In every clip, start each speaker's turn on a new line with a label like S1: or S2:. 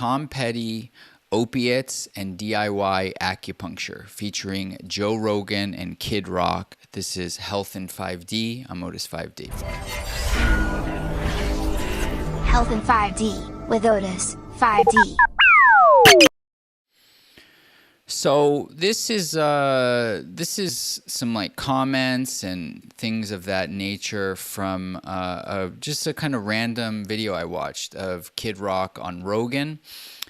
S1: Tom Petty, Opiates, and DIY Acupuncture, featuring Joe Rogan and Kid Rock. This is Health in 5D. I'm Otis 5D.
S2: Health in 5D with Otis 5D.
S1: So this is some like comments and things of that nature from just a kind of random video I watched of Kid Rock on Rogan,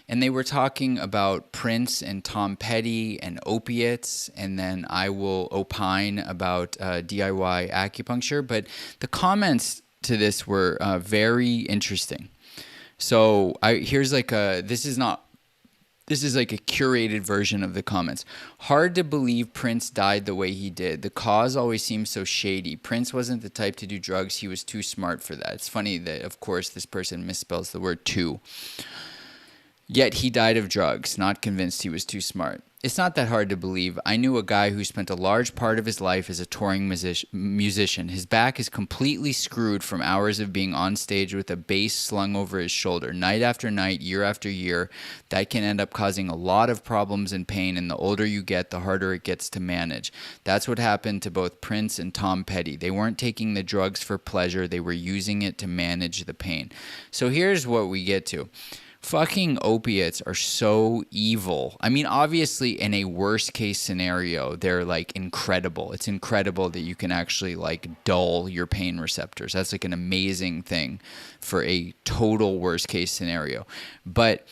S1: and they were talking about Prince and Tom Petty and opiates, and then I will opine about DIY acupuncture. But the comments to this were very interesting. So here's like this is like a curated version of the comments. Hard to believe Prince died the way he did. The cause always seems so shady. Prince wasn't the type to do drugs. He was too smart for that. It's funny that, of course, this person misspells the word too. Yet he died of drugs, not convinced he was too smart. It's not that hard to believe. I knew a guy who spent a large part of his life as a touring musician. His back is completely screwed from hours of being on stage with a bass slung over his shoulder, night after night, year after year. That can end up causing a lot of problems and pain, and the older you get, the harder it gets to manage. That's what happened to both Prince and Tom Petty. They weren't taking the drugs for pleasure. They were using it to manage the pain. So here's what we get to. Fucking opiates are so evil. I mean, obviously, in a worst case scenario, they're like incredible. It's incredible that you can actually like dull your pain receptors. That's like an amazing thing for a total worst case scenario. But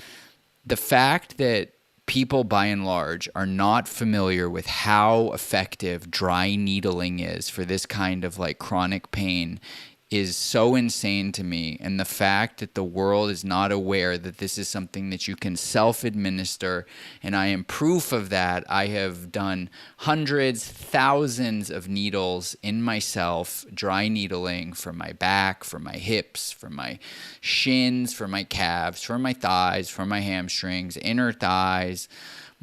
S1: the fact that people by and large are not familiar with how effective dry needling is for this kind of like chronic pain is so insane to me. And the fact that the world is not aware that this is something that you can self-administer, and I am proof of that. I have done hundreds, thousands of needles in myself, dry needling for my back, for my hips, for my shins, for my calves, for my thighs, for my hamstrings, inner thighs,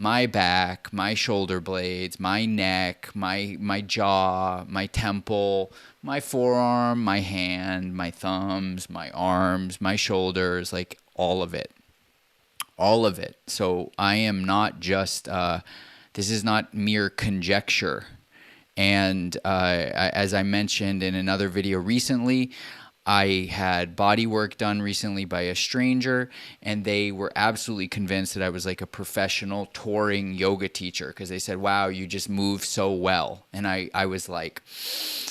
S1: my back, my shoulder blades, my neck, my jaw, my temple, my forearm, my hand, my thumbs, my arms, my shoulders, like all of it. All of it. So I am not just, this is not mere conjecture. And as I mentioned in another video recently, I had body work done recently by a stranger, and they were absolutely convinced that I was like a professional touring yoga teacher, because they said, wow, you just move so well. And I was like,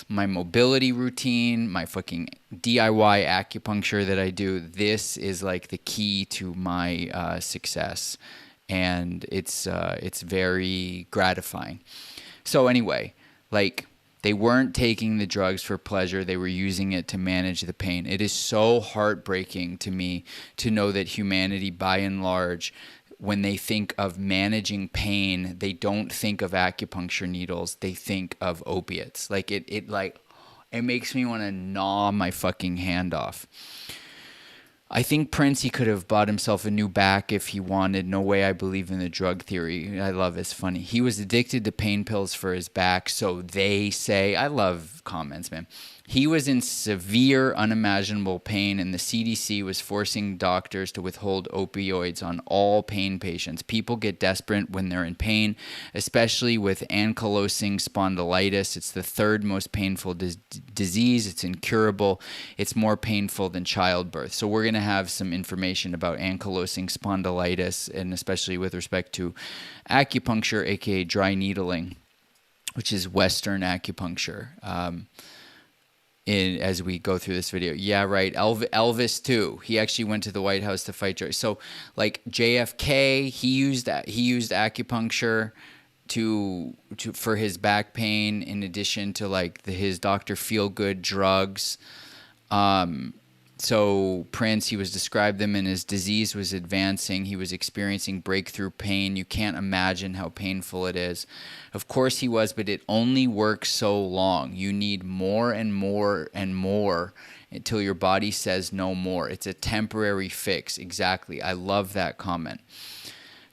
S1: my mobility routine, my fucking DIY acupuncture that I do, this is like the key to my success. And it's very gratifying. So anyway, like, they weren't taking the drugs for pleasure. They were using it to manage the pain. It is so heartbreaking to me to know that humanity, by and large, when they think of managing pain, they don't think of acupuncture needles. They think of opiates. Like it makes me want to gnaw my fucking hand off. I think Prince, he could have bought himself a new back if he wanted. No way I believe in the drug theory. I love it. It's funny. He was addicted to pain pills for his back, so they say. I love comments, man. He was in severe, unimaginable pain, and the CDC was forcing doctors to withhold opioids on all pain patients. People get desperate when they're in pain, especially with ankylosing spondylitis. It's the third most painful disease. It's incurable. It's more painful than childbirth. So we're going to have some information about ankylosing spondylitis, and especially with respect to acupuncture, aka dry needling, which is Western acupuncture. As we go through this video. Yeah, right. Elvis too. He actually went to the White House to fight drugs. So like JFK, he used acupuncture for his back pain, in addition to like his Dr. Feelgood drugs. So Prince, he was described them, and his disease was advancing. He was experiencing breakthrough pain. You can't imagine how painful it is. Of course he was, but it only works so long. You need more and more and more until your body says no more. It's a temporary fix. Exactly. I love that comment.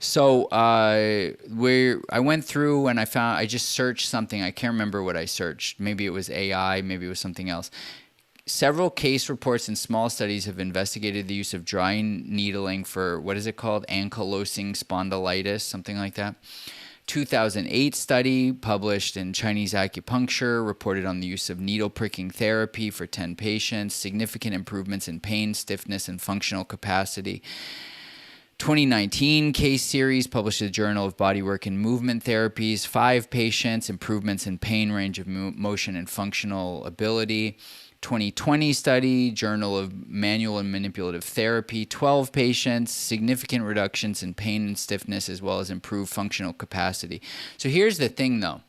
S1: So I went through and I just searched something. I can't remember what I searched. Maybe it was AI. Maybe it was something else. Several case reports and small studies have investigated the use of dry needling for, what is it called, ankylosing spondylitis, something like that. 2008 study published in Chinese Acupuncture reported on the use of needle pricking therapy for 10 patients, significant improvements in pain, stiffness, and functional capacity. 2019 case series published in the Journal of Bodywork and Movement Therapies, 5 patients, improvements in pain, range of motion, and functional ability. 2020 study, Journal of Manual and Manipulative Therapy, 12 patients, significant reductions in pain and stiffness, as well as improved functional capacity. So here's the thing, though.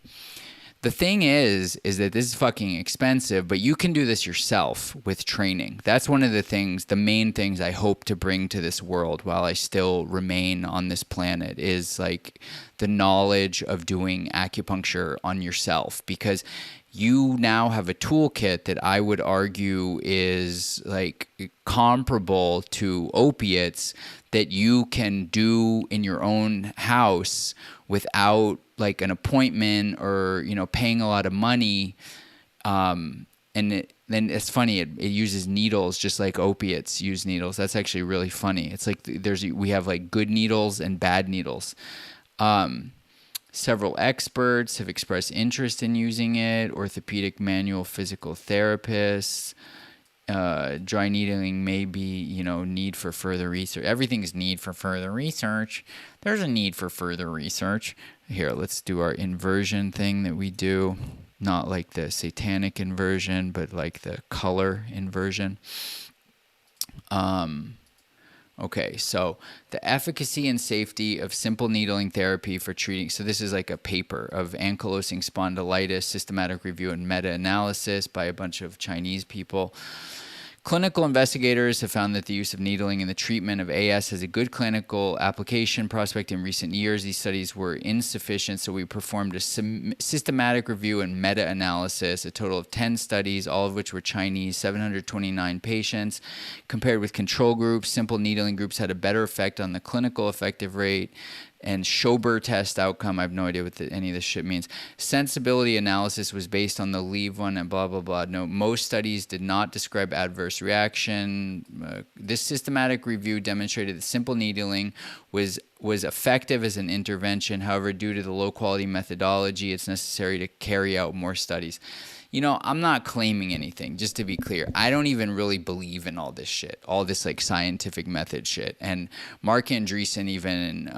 S1: The thing is that this is fucking expensive, but you can do this yourself with training. That's one of the things, the main things I hope to bring to this world while I still remain on this planet is like the knowledge of doing acupuncture on yourself, because you now have a toolkit that I would argue is like comparable to opiates that you can do in your own house without like an appointment or, you know, paying a lot of money. And then it's funny, it uses needles just like opiates use needles. That's actually really funny. It's like we have like good needles and bad needles. Several experts have expressed interest in using it. Orthopedic manual physical therapists. Dry needling may be, you know, need for further research. Everything is need for further research. There's a need for further research. Here, let's do our inversion thing that we do. Not like the satanic inversion, but like the color inversion. Okay, so the efficacy and safety of simple needling therapy for treating. So this is like a paper of ankylosing spondylitis, systematic review and meta-analysis by a bunch of Chinese people. Clinical investigators have found that the use of needling in the treatment of AS has a good clinical application prospect in recent years. These studies were insufficient, so we performed a systematic review and meta-analysis, a total of 10 studies, all of which were Chinese, 729 patients. Compared with control groups, simple needling groups had a better effect on the clinical effective rate and Schober test outcome. I have no idea what any of this shit means. Sensibility analysis was based on the leave one and blah, blah, blah. No, most studies did not describe adverse reaction. This systematic review demonstrated that simple needling was effective as an intervention. However, due to the low quality methodology, it's necessary to carry out more studies. You know, I'm not claiming anything, just to be clear. I don't even really believe in all this shit, all this like scientific method shit. And Mark Andreessen even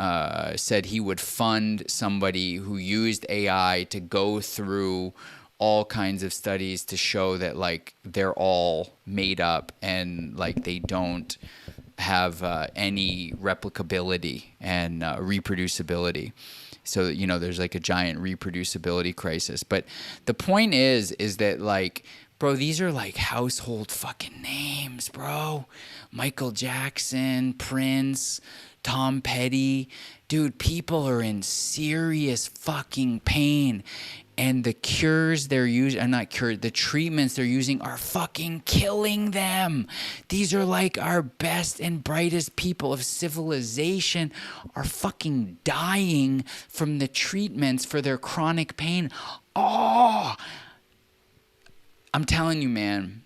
S1: said he would fund somebody who used AI to go through all kinds of studies to show that like they're all made up and like they don't have any replicability and reproducibility. So, you know, there's like a giant reproducibility crisis. But the point is that like, bro, these are like household fucking names, bro. Michael Jackson, Prince, Tom Petty. Dude, people are in serious fucking pain. And the cures they're using, are not cures, the treatments they're using are fucking killing them. These are like our best and brightest people of civilization are fucking dying from the treatments for their chronic pain. Oh, I'm telling you, man,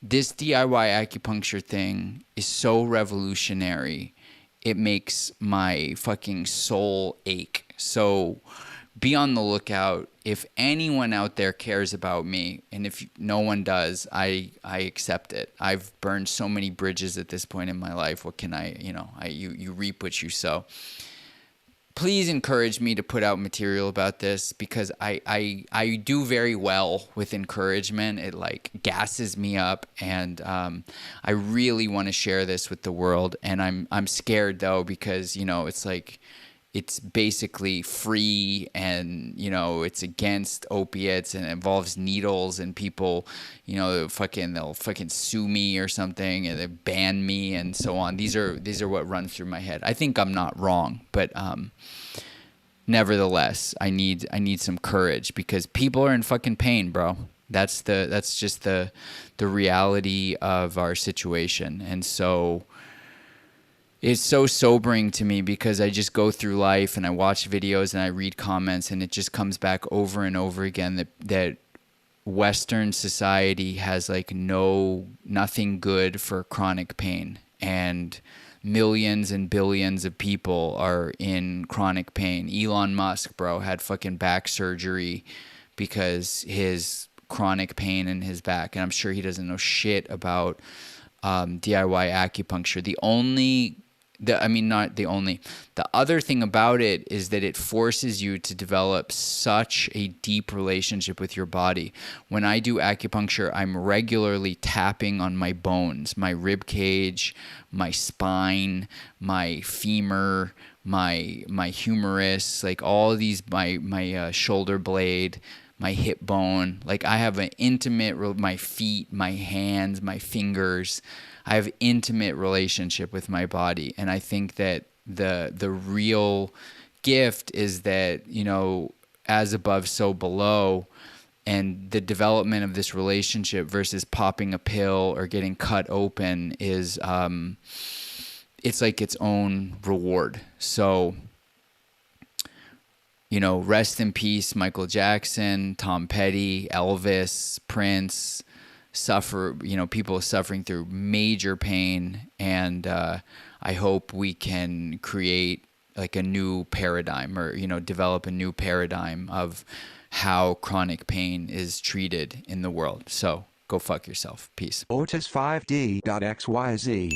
S1: this DIY acupuncture thing is so revolutionary. It makes my fucking soul ache. So be on the lookout. If anyone out there cares about me, and if no one does, I accept it. I've burned so many bridges at this point in my life. What can I, you reap what you sow. Please encourage me to put out material about this, because I do very well with encouragement. It like gasses me up, and I really want to share this with the world. And I'm scared though, because it's like, it's basically free, and it's against opiates, and it involves needles, and people they'll fucking sue me or something, and they ban me and so on. These are what runs through my head. I think I'm not wrong, but nevertheless, I need some courage, because people are in fucking pain, bro. That's just the reality of our situation. And so it's so sobering to me, because I just go through life and I watch videos and I read comments, and it just comes back over and over again that Western society has like nothing good for chronic pain, and millions and billions of people are in chronic pain. Elon Musk, bro, had fucking back surgery because his chronic pain in his back, and I'm sure he doesn't know shit about DIY acupuncture. Not the only. The other thing about it is that it forces you to develop such a deep relationship with your body. When I do acupuncture, I'm regularly tapping on my bones, my rib cage, my spine, my femur, my humerus, like all these, my shoulder blade, my hip bone. Like I have an intimate, my feet, my hands, my fingers. I have intimate relationship with my body, and I think that the real gift is that, you know, as above, so below, and the development of this relationship versus popping a pill or getting cut open is it's like its own reward. So, you know, rest in peace, Michael Jackson, Tom Petty, Elvis, Prince. People suffering through major pain, and I hope we can create like a new paradigm, or, you know, develop a new paradigm of how chronic pain is treated in the world. So go fuck yourself. Peace.
S3: Otis5D.xyz